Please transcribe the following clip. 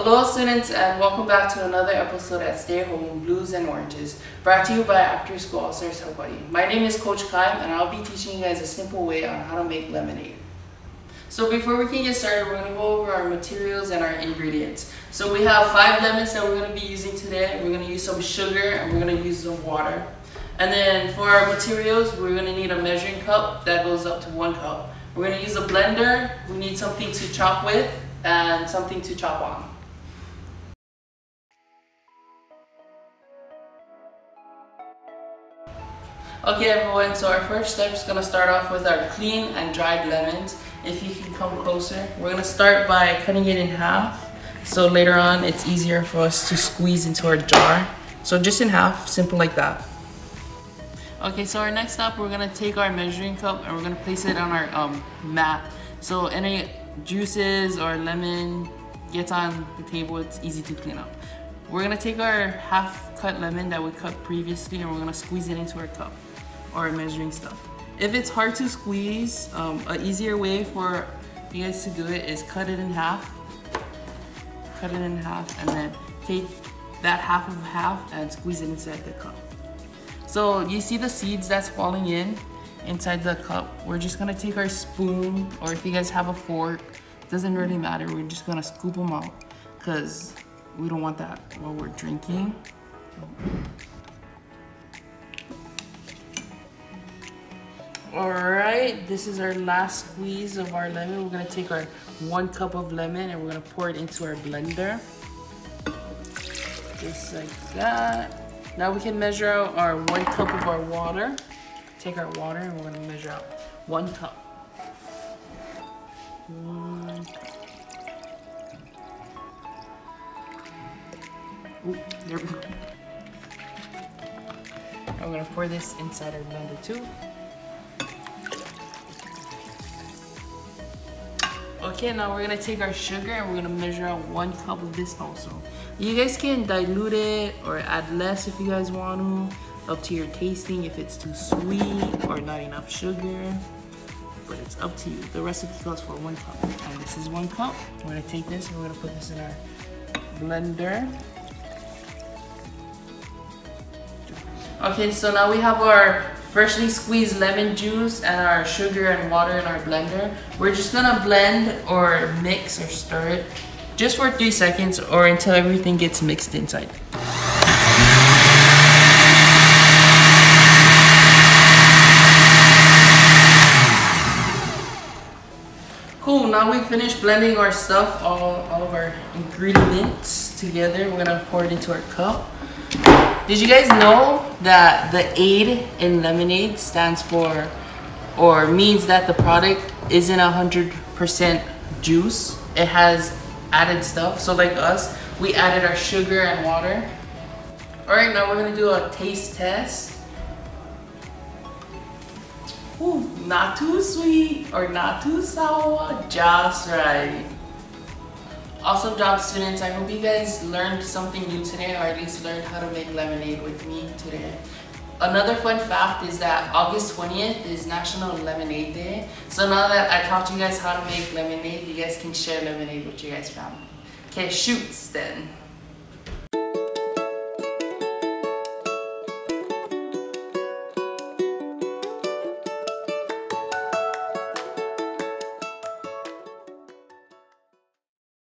Hello students, and welcome back to another episode at Stay at Home Blues and Oranges, brought to you by After School All-Stars Hawaii. My name is Coach Khyme, and I'll be teaching you guys a simple way on how to make lemonade. So before we can get started, we're going to go over our materials and our ingredients. So we have 5 lemons that we're going to be using today. We're going to use some sugar and we're going to use some water. And then for our materials, we're going to need a measuring cup that goes up to 1 cup. We're going to use a blender. We need something to chop with and something to chop on. Okay everyone, so our first step is going to start off with our clean and dried lemons. If you can come closer, we're going to start by cutting it in half, so later on it's easier for us to squeeze into our jar. So just in half, simple like that. Okay, so our next step, we're going to take our measuring cup and we're going to place it on our mat. So any juices or lemon gets on the table, it's easy to clean up. We're going to take our half cut lemon that we cut previously and we're going to squeeze it into our cup or measuring stuff. If it's hard to squeeze, an easier way for you guys to do it is cut it in half. Cut it in half and then take that half of half and squeeze it inside the cup. So you see the seeds that's falling in inside the cup. We're just gonna take our spoon, or if you guys have a fork, doesn't really matter. We're just gonna scoop them out because we don't want that while we're drinking. Alright, this is our last squeeze of our lemon. We're going to take our 1 cup of lemon and we're going to pour it into our blender. Just like that. Now we can measure out our 1 cup of our water. Take our water and we're going to measure out 1 cup. 1 cup. Ooh, there we go. I'm going to pour this inside our blender too. Okay, now we're gonna take our sugar and we're gonna measure out 1 cup of this also. You guys can dilute it or add less if you guys want to, up to your tasting, if it's too sweet or not enough sugar, but it's up to you. The recipe calls for 1 cup, and this is 1 cup. We're gonna take this and we're gonna put this in our blender. Okay, so now we have our freshly squeezed lemon juice and our sugar and water in our blender. We're just gonna blend or mix or stir it just for 3 seconds or until everything gets mixed inside. Cool, now we finished blending our stuff, all of our ingredients together. We're gonna pour it into our cup. Did you guys know that the aid in lemonade stands for, or means that the product isn't 100% juice? It has added stuff. So like us, we added our sugar and water. Alright, now we're gonna do a taste test. Ooh, not too sweet or not too sour, just right. Awesome job students, I hope you guys learned something new today, or at least learned how to make lemonade with me today. Another fun fact is that August 20th is National Lemonade Day. So now that I taught you guys how to make lemonade, you guys can share lemonade with your guys' family. Okay, shoots then.